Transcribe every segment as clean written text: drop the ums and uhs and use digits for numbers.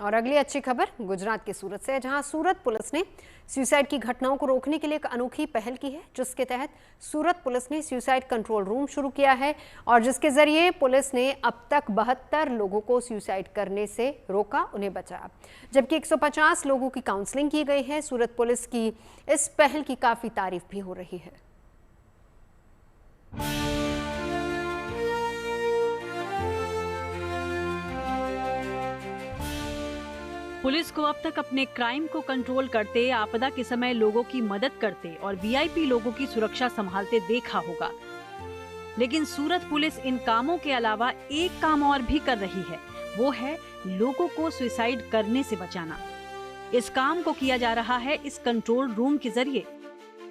और अगली अच्छी खबर गुजरात के सूरत से है, जहां सूरत पुलिस ने सुसाइड की घटनाओं को रोकने के लिए एक अनोखी पहल की है, जिसके तहत सूरत पुलिस ने सुसाइड कंट्रोल रूम शुरू किया है और जिसके जरिए पुलिस ने अब तक 72 लोगों को सुसाइड करने से रोका, उन्हें बचाया, जबकि 150 लोगों की काउंसलिंग की गई है। सूरत पुलिस की इस पहल की काफी तारीफ भी हो रही है। पुलिस को अब तक अपने क्राइम को कंट्रोल करते, आपदा के समय लोगों की मदद करते और वीआईपी लोगों की सुरक्षा संभालते देखा होगा, लेकिन सूरत पुलिस इन कामों के अलावा एक काम और भी कर रही है, वो है लोगों को सुसाइड करने से बचाना। इस काम को किया जा रहा है इस कंट्रोल रूम के जरिए।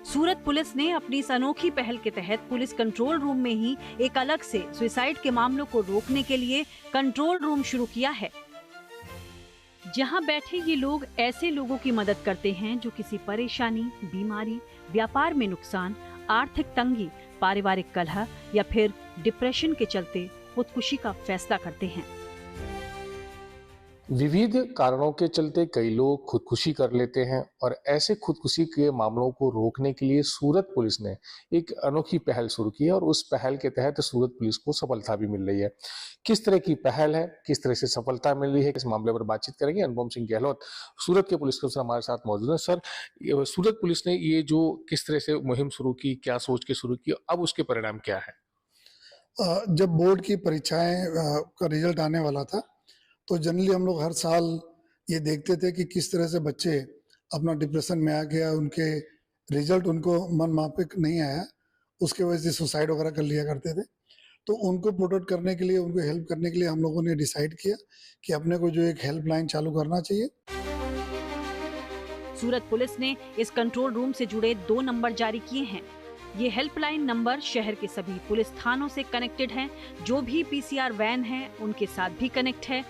सूरत पुलिस ने अपनी इस अनोखी पहल के तहत पुलिस कंट्रोल रूम में ही एक अलग से सुसाइड के मामलों को रोकने के लिए कंट्रोल रूम शुरू किया है, जहां बैठे ये लोग ऐसे लोगों की मदद करते हैं जो किसी परेशानी, बीमारी, व्यापार में नुकसान, आर्थिक तंगी, पारिवारिक कलह या फिर डिप्रेशन के चलते खुदकुशी का फैसला करते हैं। विविध कारणों के चलते कई लोग खुदकुशी कर लेते हैं और ऐसे खुदकुशी के मामलों को रोकने के लिए सूरत पुलिस ने एक अनोखी पहल शुरू की है और उस पहल के तहत सूरत पुलिस को सफलता भी मिल रही है। किस तरह की पहल है, किस तरह से सफलता मिल रही है, इस मामले पर बातचीत करेंगे। अनुपम सिंह गहलोत सूरत के पुलिस अफसर हमारे साथ मौजूद हैं। सर, सूरत पुलिस ने ये जो किस तरह से मुहिम शुरू की, क्या सोच के शुरू की, अब उसके परिणाम क्या है? जब बोर्ड की परीक्षाएं का रिजल्ट आने वाला था तो जनरली हम लोग हर साल ये देखते थे कि किस तरह से बच्चे अपना डिप्रेशन में आ गया, उनके रिजल्ट उनको मन माफिक नहीं आया, उसके वजह से सुसाइड वगैरह कर लिया करते थे। तो उनको प्रोटेक्ट करने के लिए, उनको हेल्प करने के लिए हम लोगों ने डिसाइड किया कि अपने को जो एक हेल्पलाइन चालू करना चाहिए। सूरत पुलिस ने इस कंट्रोल रूम से जुड़े 2 नंबर जारी किए हैं। ये हेल्पलाइन नंबर शहर के सभी पुलिस थानों से कनेक्टेड हैं, जो भी पीसीआर वैन है उनके साथ भी कनेक्ट है,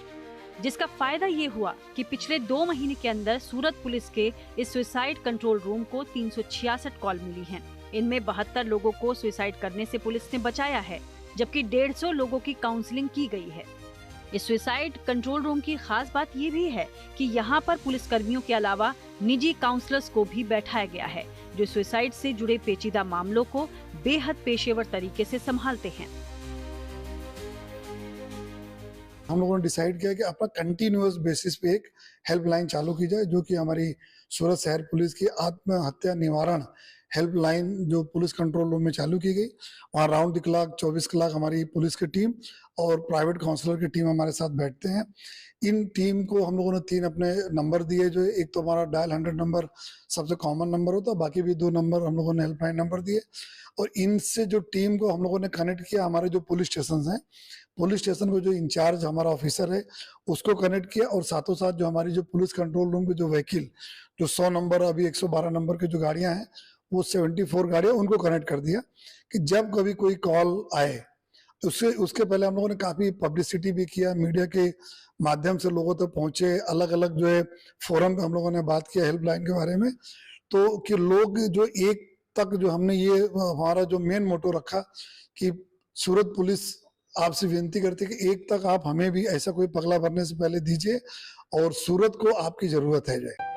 जिसका फायदा ये हुआ कि पिछले 2 महीने के अंदर सूरत पुलिस के इस सुसाइड कंट्रोल रूम को 366 कॉल मिली हैं। इनमें 72 लोगों को सुसाइड करने से पुलिस ने बचाया है, जबकि 150 लोगों की काउंसलिंग की गई है। इस सुसाइड कंट्रोल रूम की खास बात ये भी है कि यहाँ पर पुलिस कर्मियों के अलावा निजी काउंसलर्स को भी बैठाया गया है, जो सुसाइड से जुड़े पेचीदा मामलों को बेहद पेशेवर तरीके से संभालते हैं। हम लोगों ने डिसाइड किया कि अपना कंटिन्यूअस बेसिस पे एक हेल्पलाइन चालू की जाए, जो कि हमारी सूरत शहर पुलिस की आत्महत्या निवारण हेल्पलाइन जो पुलिस कंट्रोल रूम में चालू की गई। वहाँ राउंड द क्लॉक 24 कलाक हमारी पुलिस की टीम और प्राइवेट काउंसलर की टीम हमारे साथ बैठते हैं। इन टीम को हम लोगों ने 3 अपने नंबर दिए, जो एक तो हमारा डायल 100 नंबर सबसे कॉमन नंबर होता है, बाकी भी 2 नंबर हम लोगों ने हेल्पलाइन नंबर दिए। और इनसे जो टीम को हम लोगों ने कनेक्ट किया, हमारे जो पुलिस स्टेशन हैं, पुलिस स्टेशन को जो इंचार्ज हमारा ऑफिसर है उसको कनेक्ट किया, और साथों साथ जो हमारी जो पुलिस कंट्रोल रूम के जो व्हीकल, जो 100 नंबर अभी 112 नंबर की जो गाड़ियां हैं, वो 74 गाड़ियां, उनको कनेक्ट कर दिया कि जब कभी कोई कॉल आए उसके पहले हम लोगों ने काफी पब्लिसिटी भी किया, मीडिया के माध्यम से लोगों तक पहुंचे, अलग अलग जो है फोरम पे हम लोगों ने बात किया हेल्पलाइन के बारे में। तो कि लोग जो एक तक, जो हमने ये हमारा जो मेन मोटो रखा कि सूरत पुलिस आपसे विनती करती है कि एक तक आप हमें भी ऐसा कोई पगला भरने से पहले दीजिए और सूरत को आपकी जरूरत है जाए।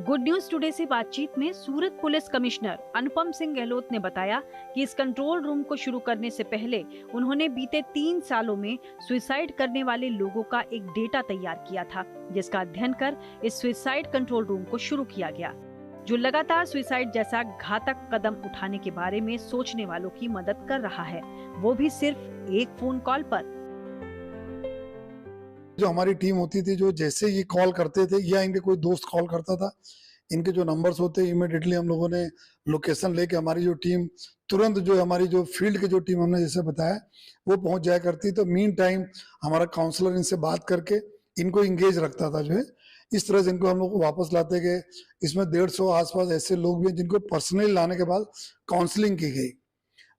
गुड न्यूज टुडे से बातचीत में सूरत पुलिस कमिश्नर अनुपम सिंह गहलोत ने बताया कि इस कंट्रोल रूम को शुरू करने से पहले उन्होंने बीते 3 सालों में सुसाइड करने वाले लोगों का एक डेटा तैयार किया था, जिसका अध्ययन कर इस सुसाइड कंट्रोल रूम को शुरू किया गया, जो लगातार सुसाइड जैसा घातक कदम उठाने के बारे में सोचने वालों की मदद कर रहा है, वो भी सिर्फ एक फोन कॉल पर। जो हमारी टीम होती थी, जो जैसे ये कॉल करते थे या इनके कोई दोस्त कॉल करता था, इनके जो नंबर्स होते इमीडिएटली हम लोगों ने लोकेशन लेके हमारी जो टीम तुरंत, जो हमारी जो फील्ड की जो टीम हमने जैसे बताया, वो पहुंच जाया करती। तो मीन टाइम हमारा काउंसलर इनसे बात करके इनको इंगेज रखता था, जो है इस तरह से इनको हम लोग वापस लाते गए। इसमें 150 आसपास ऐसे लोग भी हैं जिनको पर्सनली लाने के बाद काउंसलिंग की गई,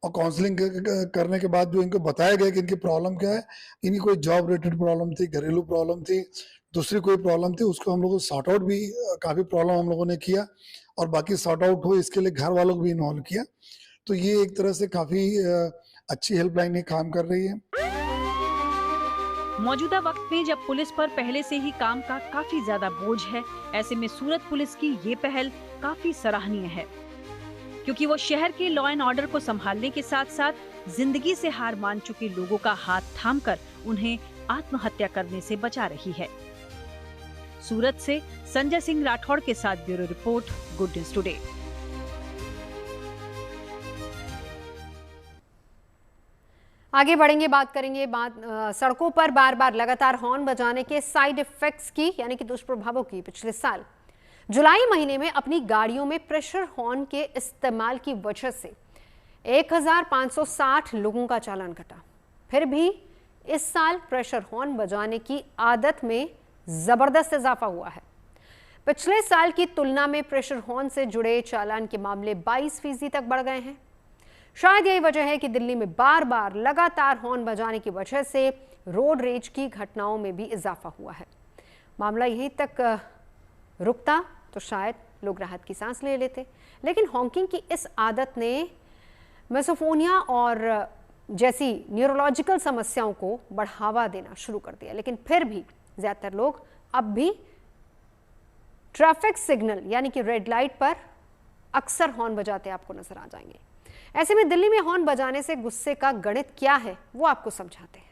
और काउंसलिंग करने के बाद जो इनको बताया गया कि इनकी प्रॉब्लम क्या है, इनकी कोई जॉब रिलेटेड प्रॉब्लम थी, घरेलू प्रॉब्लम थी, दूसरी कोई प्रॉब्लम थी, उसको हम लोगों को सॉर्ट आउट भी काफी प्रॉब्लम हम लोगों ने किया, और बाकी सॉर्ट आउट हो इसके लिए घर वालों को भी इन्वॉल्व किया। तो ये एक तरह से काफी अच्छी हेल्पलाइन काम कर रही है। मौजूदा वक्त में जब पुलिस पर पहले से ही काम का काफी ज्यादा बोझ है, ऐसे में सूरत पुलिस की ये पहल काफी सराहनीय है, क्योंकि वो शहर के लॉ एंड ऑर्डर को संभालने के साथ साथ जिंदगी से हार मान चुके लोगों का हाथ थामकर उन्हें आत्महत्या करने से बचा रही है। सूरत से संजय सिंह राठौड़ के साथ bureau report, good news today. आगे बढ़ेंगे, बात करेंगे सड़कों पर बार बार लगातार हॉर्न बजाने के साइड इफेक्ट्स की, यानी कि दुष्प्रभावों की। पिछले साल जुलाई महीने में अपनी गाड़ियों में प्रेशर हॉर्न के इस्तेमाल की वजह से 1560 लोगों का चालान कटा। फिर भी इस साल प्रेशर हॉर्न बजाने की आदत में जबरदस्त इजाफा हुआ है। पिछले साल की तुलना में प्रेशर हॉर्न से जुड़े चालान के मामले 22% तक बढ़ गए हैं। शायद यही वजह है कि दिल्ली में बार बार लगातार हॉर्न बजाने की वजह से रोड रेज की घटनाओं में भी इजाफा हुआ है। मामला यहीं तक रुकता तो शायद लोग राहत की सांस ले लेते, लेकिन हॉकिंग की इस आदत ने मेसोफोनिया और जैसी न्यूरोलॉजिकल समस्याओं को बढ़ावा देना शुरू कर दिया। लेकिन फिर भी ज्यादातर लोग अब भी ट्रैफिक सिग्नल यानी कि रेड लाइट पर अक्सर हॉर्न बजाते आपको नजर आ जाएंगे। ऐसे में दिल्ली में हॉर्न बजाने से गुस्से का गणित क्या है वो आपको समझाते हैं।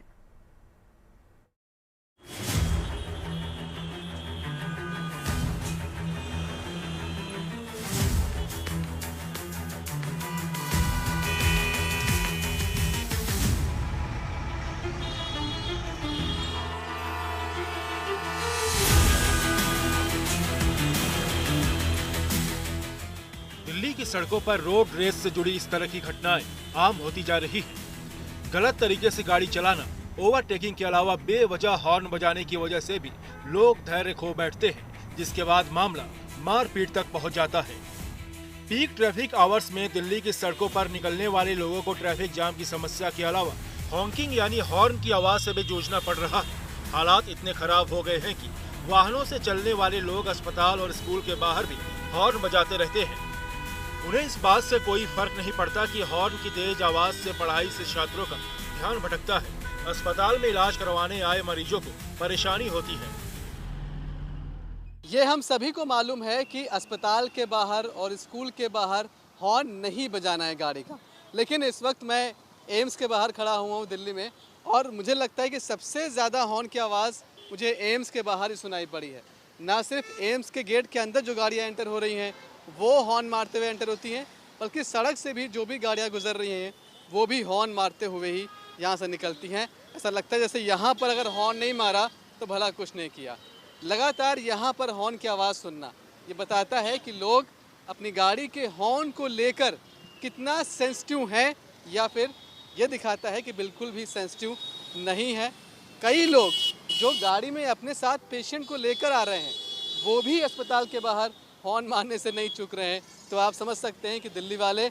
दिल्ली की सड़कों पर रोड रेस से जुड़ी इस तरह की घटनाएं आम होती जा रही है। गलत तरीके से गाड़ी चलाना, ओवरटेकिंग के अलावा बेवजह हॉर्न बजाने की वजह से भी लोग धैर्य खो बैठते हैं, जिसके बाद मामला मारपीट तक पहुंच जाता है। पीक ट्रैफिक आवर्स में दिल्ली की सड़कों पर निकलने वाले लोगों को ट्रैफिक जाम की समस्या के अलावा हॉकिंग यानी हॉर्न की आवाज से भी जूझना पड़ रहा है। हालात इतने खराब हो गए हैं कि वाहनों से चलने वाले लोग अस्पताल और स्कूल के बाहर भी हॉर्न बजाते रहते हैं। उन्हें इस बात से कोई फर्क नहीं पड़ता कि हॉर्न की तेज आवाज से पढ़ाई से छात्रों का ध्यान भटकता है। अस्पताल में इलाज करवाने आए मरीजों को परेशानी होती है। ये हम सभी को मालूम है कि अस्पताल के बाहर और स्कूल के बाहर हॉर्न नहीं बजाना है गाड़ी का, लेकिन इस वक्त मैं एम्स के बाहर खड़ा हुआ हूँ दिल्ली में, और मुझे लगता है कि सबसे ज़्यादा हॉर्न की आवाज़ मुझे एम्स के बाहर ही सुनाई पड़ी है। ना सिर्फ एम्स के गेट के अंदर जो गाड़ियाँ एंटर हो रही हैं वो हॉर्न मारते हुए एंटर होती हैं, बल्कि सड़क से भी जो भी गाड़ियाँ गुजर रही हैं वो भी हॉर्न मारते हुए ही यहाँ से निकलती हैं। ऐसा लगता है जैसे यहाँ पर अगर हॉर्न नहीं मारा तो भला कुछ नहीं किया। लगातार यहाँ पर हॉर्न की आवाज़ सुनना ये बताता है कि लोग अपनी गाड़ी के हॉर्न को लेकर कितना सेंसिटिव है, या फिर ये दिखाता है कि बिल्कुल भी सेंसिटिव नहीं है। कई लोग जो गाड़ी में अपने साथ पेशेंट को लेकर आ रहे हैं वो भी अस्पताल के बाहर हॉर्न मारने से नहीं चूक रहे हैं। तो आप समझ सकते हैं कि दिल्ली वाले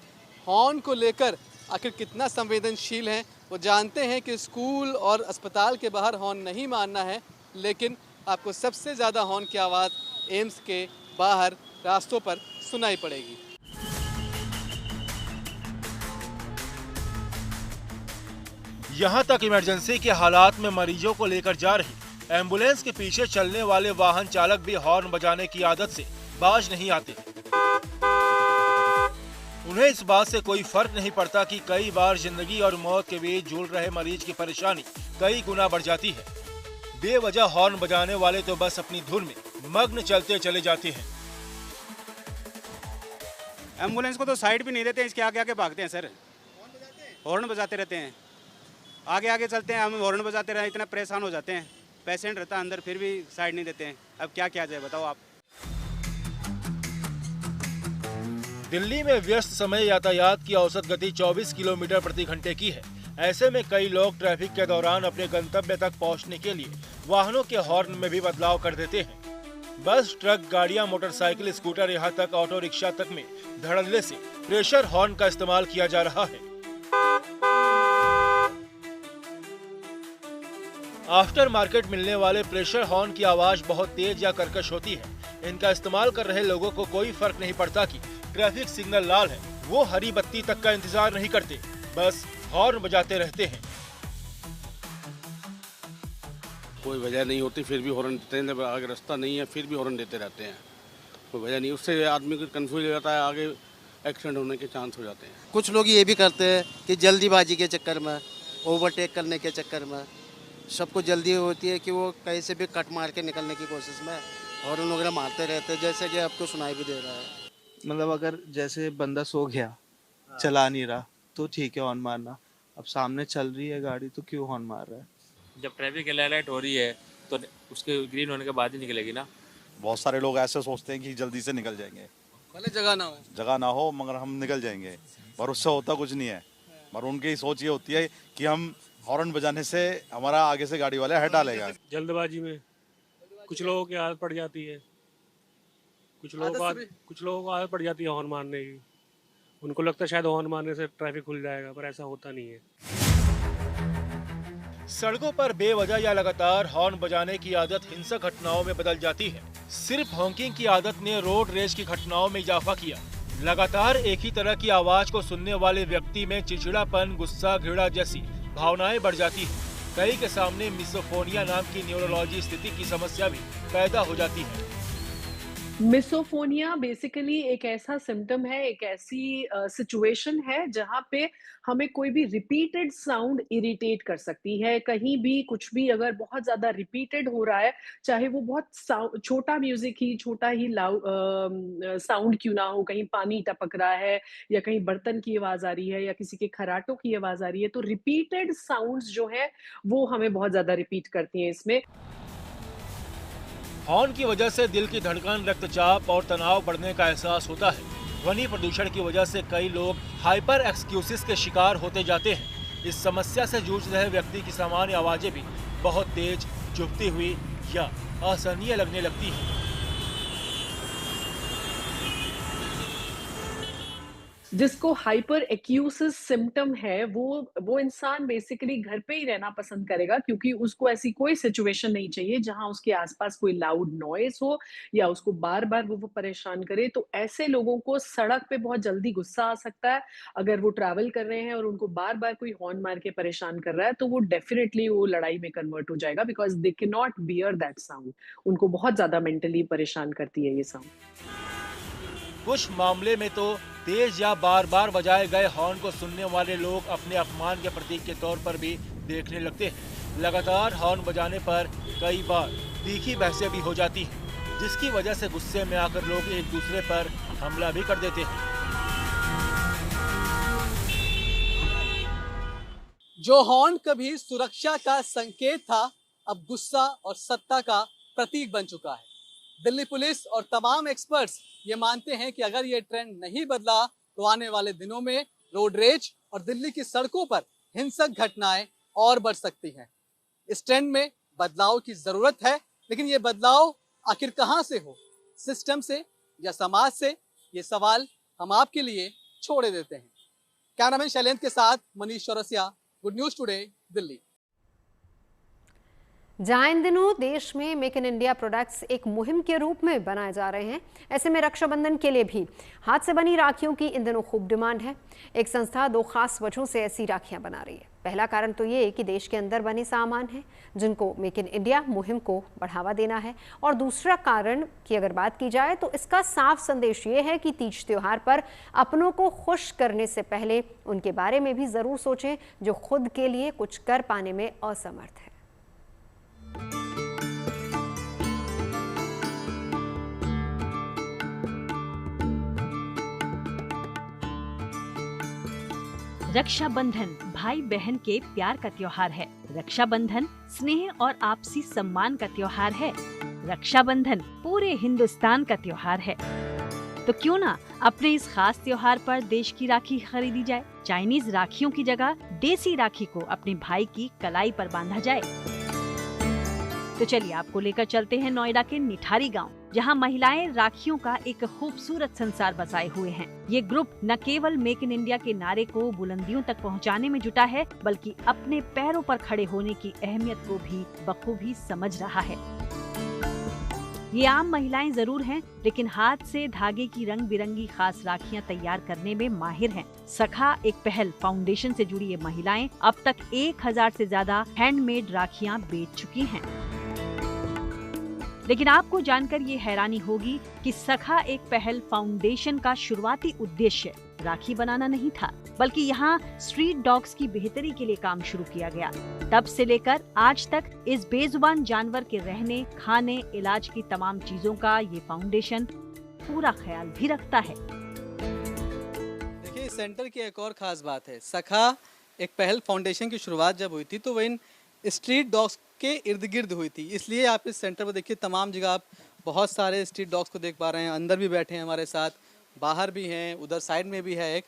हॉर्न को लेकर आखिर कितना संवेदनशील हैं। वो जानते हैं कि स्कूल और अस्पताल के बाहर हॉर्न नहीं मारना है, लेकिन आपको सबसे ज़्यादा हॉर्न की आवाज़ एम्स के बाहर रास्तों पर सुनाई पड़ेगी। यहाँ तक इमरजेंसी के हालात में मरीजों को लेकर जा रही एम्बुलेंस के पीछे चलने वाले वाहन चालक भी हॉर्न बजाने की आदत से बाज नहीं आते। उन्हें इस बात से कोई फर्क नहीं पड़ता कि कई बार जिंदगी और मौत के बीच झूल रहे मरीज की परेशानी कई गुना बढ़ जाती है। बेवजह हॉर्न बजाने वाले तो बस अपनी धुन में मग्न चलते चले जाते हैं। एम्बुलेंस को तो साइड भी नहीं देते, इसके आगे आगे भागते हैं सर, हॉर्न बजाते रहते हैं, आगे आगे चलते हैं, हम हॉर्न बजाते रहे, इतना परेशान हो जाते हैं। पेशेंट रहता है अंदर फिर भी साइड नहीं देते हैं। अब क्या किया जाए बताओ आप। दिल्ली में व्यस्त समय यातायात की औसत गति 24 किलोमीटर प्रति घंटे की है। ऐसे में कई लोग ट्रैफिक के दौरान अपने गंतव्य तक पहुंचने के लिए वाहनों के हॉर्न में भी बदलाव कर देते हैं। बस, ट्रक, गाड़ियां, मोटरसाइकिल, स्कूटर, यहाँ तक ऑटो रिक्शा तक में धड़ल्ले से प्रेशर हॉर्न का इस्तेमाल किया जा रहा है। आफ्टर मार्केट मिलने वाले प्रेशर हॉर्न की आवाज बहुत तेज या कर्कश होती है। इनका इस्तेमाल कर रहे लोगों को कोई फर्क नहीं पड़ता कि ट्रैफिक सिग्नल लाल है, वो हरी बत्ती तक का इंतजार नहीं करते, बस हॉर्न बजाते रहते हैं। कोई वजह नहीं होती फिर भी हॉर्न देते हैं, आगे रास्ता नहीं है फिर भी हॉर्न देते रहते हैं, कोई वजह नहीं। उससे आदमी को कंफ्यूज हो जाता है, आगे एक्सीडेंट होने के चांस हो जाते हैं। कुछ लोग ये भी करते हैं कि जल्दीबाजी के चक्कर में, ओवरटेक करने के चक्कर में, सबको जल्दी होती है कि वो कहीं से भी कट मार के निकलने की कोशिश में हॉर्न वगैरह मारते रहते हैं, जैसे कि आपको सुनाई भी दे रहा है। मतलब अगर जैसे बंदा सो गया, चला नहीं रहा तो ठीक है हॉर्न मारना, अब सामने चल रही है गाड़ी तो क्यों हॉर्न मार रहा है? जब ट्रैफिक लाइट हो रही है तो उसके ग्रीन होने के बाद ही निकलेगी ना। बहुत सारे लोग ऐसे सोचते हैं कि जल्दी से निकल जाएंगे, भले जगह ना हो मगर हम निकल जाएंगे, पर उससे होता कुछ नहीं है। पर उनकी सोच ये होती है कि हम हॉर्न बजाने से हमारा आगे से गाड़ी वाले हटा लेगा। जल्दबाजी में कुछ लोगों की आदत पड़ जाती है, कुछ लोगों को आदत पड़ जाती है हॉर्न मारने की। उनको लगता है शायद हॉर्न मारने से ट्रैफिक खुल जाएगा, पर ऐसा होता नहीं है। सड़कों पर बेवजह या लगातार हॉर्न बजाने की आदत हिंसक घटनाओं में बदल जाती है। सिर्फ हॉकिंग की आदत ने रोड रेज की घटनाओं में इजाफा किया। लगातार एक ही तरह की आवाज को सुनने वाले व्यक्ति में चिड़चिड़ापन, गुस्सा, घृणा जैसी भावनाएं बढ़ जाती है। कई के सामने मिसोफोनिया नाम की न्यूरोलॉजी स्थिति की समस्या भी पैदा हो जाती है। मिसोफोनिया बेसिकली एक ऐसा सिम्टम है, एक ऐसी सिचुएशन है जहाँ पे हमें कोई भी रिपीटेड साउंड इरिटेट कर सकती है। कहीं भी कुछ भी अगर बहुत ज्यादा रिपीटेड हो रहा है, चाहे वो बहुत छोटा म्यूजिक ही, छोटा ही साउंड क्यों ना हो, कहीं पानी टपक रहा है या कहीं बर्तन की आवाज आ रही है या किसी के खराटों की आवाज आ रही है, तो रिपीटेड साउंड्स जो है वो हमें बहुत ज्यादा रिपीट करती हैं इसमें। हॉर्न की वजह से दिल की धड़कन, रक्तचाप और तनाव बढ़ने का एहसास होता है। ध्वनि प्रदूषण की वजह से कई लोग हाइपर एक्सक्यूसिस के शिकार होते जाते हैं। इस समस्या से जूझ रहे व्यक्ति की सामान्य आवाजें भी बहुत तेज, चुभती हुई या असहनीय लगने लगती हैं। जिसको हाइपर एक्यूसिस सिम्टम है, वो इंसान बेसिकली घर पे ही रहना पसंद करेगा, क्योंकि उसको ऐसी कोई सिचुएशन नहीं चाहिए जहां उसके आसपास कोई लाउड नॉइज हो या उसको बार बार वो परेशान करे। तो ऐसे लोगों को सड़क पे बहुत जल्दी गुस्सा आ सकता है। अगर वो ट्रैवल कर रहे हैं और उनको बार बार कोई हॉर्न मार के परेशान कर रहा है, तो वो डेफिनेटली वो लड़ाई में कन्वर्ट हो जाएगा, because they can not bear that sound. उनको बहुत ज्यादा मेंटली परेशान करती है ये साउंड। कुछ मामले में तो तेज या बार बार बजाए गए हॉर्न को सुनने वाले लोग अपने अपमान के प्रतीक के तौर पर भी देखने लगते हैं। लगातार हॉर्न बजाने पर कई बार तीखी बहसें भी हो जाती हैं, जिसकी वजह से गुस्से में आकर लोग एक दूसरे पर हमला भी कर देते हैं। जो हॉर्न कभी सुरक्षा का संकेत था, अब गुस्सा और सत्ता का प्रतीक बन चुका है। दिल्ली पुलिस और तमाम एक्सपर्ट्स ये मानते हैं कि अगर ये ट्रेंड नहीं बदला तो आने वाले दिनों में रोड रेज और दिल्ली की सड़कों पर हिंसक घटनाएं और बढ़ सकती हैं। इस ट्रेंड में बदलाव की जरूरत है, लेकिन ये बदलाव आखिर कहां से हो, सिस्टम से या समाज से? ये सवाल हम आपके लिए छोड़े देते हैं। कैमरामैन शैलेंद्र के साथ Manish Chaurasia, good news today, Delhi. जहां इन दिनों देश में मेक इन इंडिया प्रोडक्ट्स एक मुहिम के रूप में बनाए जा रहे हैं, ऐसे में रक्षाबंधन के लिए भी हाथ से बनी राखियों की इन दिनों खूब डिमांड है। एक संस्था दो खास वजहों से ऐसी राखियां बना रही है। पहला कारण तो ये कि देश के अंदर बने सामान हैं जिनको मेक इन इंडिया मुहिम को बढ़ावा देना है, और दूसरा कारण की अगर बात की जाए तो इसका साफ संदेश ये है कि तीज त्योहार पर अपनों को खुश करने से पहले उनके बारे में भी जरूर सोचें जो खुद के लिए कुछ कर पाने में असमर्थ है। रक्षाबंधन भाई बहन के प्यार का त्योहार है। रक्षाबंधन स्नेह और आपसी सम्मान का त्योहार है। रक्षाबंधन पूरे हिंदुस्तान का त्योहार है। तो क्यों ना अपने इस खास त्योहार पर देश की राखी खरीदी जाए। चाइनीज राखियों की जगह देसी राखी को अपने भाई की कलाई पर बांधा जाए। तो चलिए आपको लेकर चलते हैं नोएडा के निठारी गांव, जहां महिलाएं राखियों का एक खूबसूरत संसार बसाए हुए हैं। ये ग्रुप न केवल मेक इन इंडिया के नारे को बुलंदियों तक पहुंचाने में जुटा है, बल्कि अपने पैरों पर खड़े होने की अहमियत को भी बखूबी समझ रहा है। ये आम महिलाएं जरूर हैं, लेकिन हाथ से धागे की रंग बिरंगी खास राखियां तैयार करने में माहिर हैं। सखा एक पहल फाउंडेशन से जुड़ी ये महिलाएं अब तक 1000 से ज्यादा हैंडमेड राखियां बेच चुकी हैं। लेकिन आपको जानकर ये हैरानी होगी कि सखा एक पहल फाउंडेशन का शुरुआती उद्देश्य राखी बनाना नहीं था, बल्कि यहाँ स्ट्रीट डॉग्स की बेहतरी के लिए काम शुरू किया गया। तब से लेकर आज तक इस बेजुबान जानवर के रहने, खाने, इलाज की तमाम चीजों का ये फाउंडेशन पूरा ख्याल भी रखता है। देखिए, इस सेंटर की एक और खास बात है। सखा एक पहल फाउंडेशन की शुरुआत जब हुई थी तो वो इन स्ट्रीट डॉग्स के इर्द गिर्द हुई थी। इसलिए आप इस सेंटर पर देखिए, तमाम जगह आप बहुत सारे स्ट्रीट डॉग्स को देख पा रहे हैं। अंदर भी बैठे हैं हमारे साथ, बाहर भी हैं, उधर साइड में भी है एक।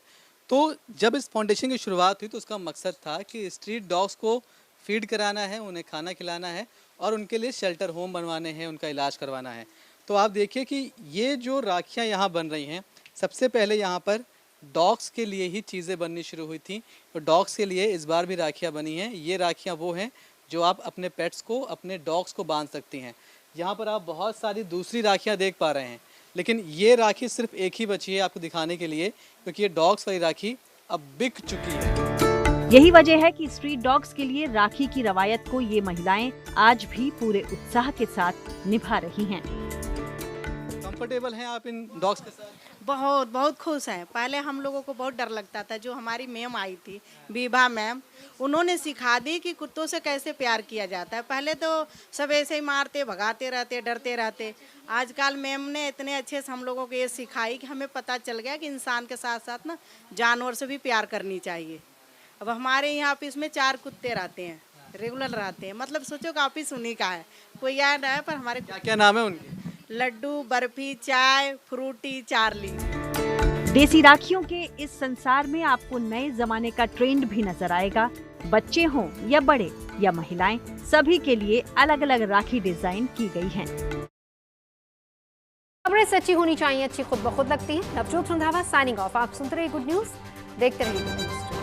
तो जब इस फाउंडेशन की शुरुआत हुई तो उसका मकसद था कि स्ट्रीट डॉग्स को फीड कराना है, उन्हें खाना खिलाना है और उनके लिए शेल्टर होम बनवाने हैं, उनका इलाज करवाना है। तो आप देखिए कि ये जो राखियाँ यहाँ बन रही हैं, सबसे पहले यहाँ पर डॉग्स के लिए ही चीज़ें बननी शुरू हुई थी। तो डॉग्स के लिए इस बार भी राखियाँ बनी हैं। ये राखियाँ वो हैं जो आप अपने पेट्स को, अपने डॉग्स को बांध सकती हैं। यहाँ पर आप बहुत सारी दूसरी राखियाँ देख पा रहे हैं, लेकिन ये राखी सिर्फ एक ही बची है आपको दिखाने के लिए, क्योंकि ये डॉग्स वाली राखी अब बिक चुकी है। यही वजह है कि स्ट्रीट डॉग्स के लिए राखी की रवायत को ये महिलाएं आज भी पूरे उत्साह के साथ निभा रही हैं। कंफर्टेबल हैं आप इन डॉग्स के साथ? बहुत खुश हैं। पहले हम लोगों को बहुत डर लगता था। जो हमारी मैम आई थी, विभा मैम, उन्होंने सिखा दी कि कुत्तों से कैसे प्यार किया जाता है। पहले तो सब ऐसे ही मारते, भगाते रहते, डरते रहते। आजकल मैम ने इतने अच्छे से हम लोगों को ये सिखाई कि हमें पता चल गया कि इंसान के साथ साथ ना जानवर से भी प्यार करनी चाहिए। अब हमारे यहाँ ऑफिस में 4 कुत्ते रहते हैं, रेगुलर रहते हैं। मतलब सोचो कि ऑफिस उन्हीं का है, कोई याद है। पर हमारे क्या नाम है उनके? लड्डू, बर्फी, चाय, फ्रूटी, चार्ली। देसी राखियों के इस संसार में आपको नए जमाने का ट्रेंड भी नजर आएगा। बच्चे हों या बड़े या महिलाएं, सभी के लिए अलग अलग राखी डिजाइन की गई हैं। खबरें सच्ची होनी चाहिए, अच्छी खुद ब खुद लगती हैं। Navjot Randhawa signing off. आप सुनते रहिए गुड न्यूज, देखते रहिए गुड न्यूज।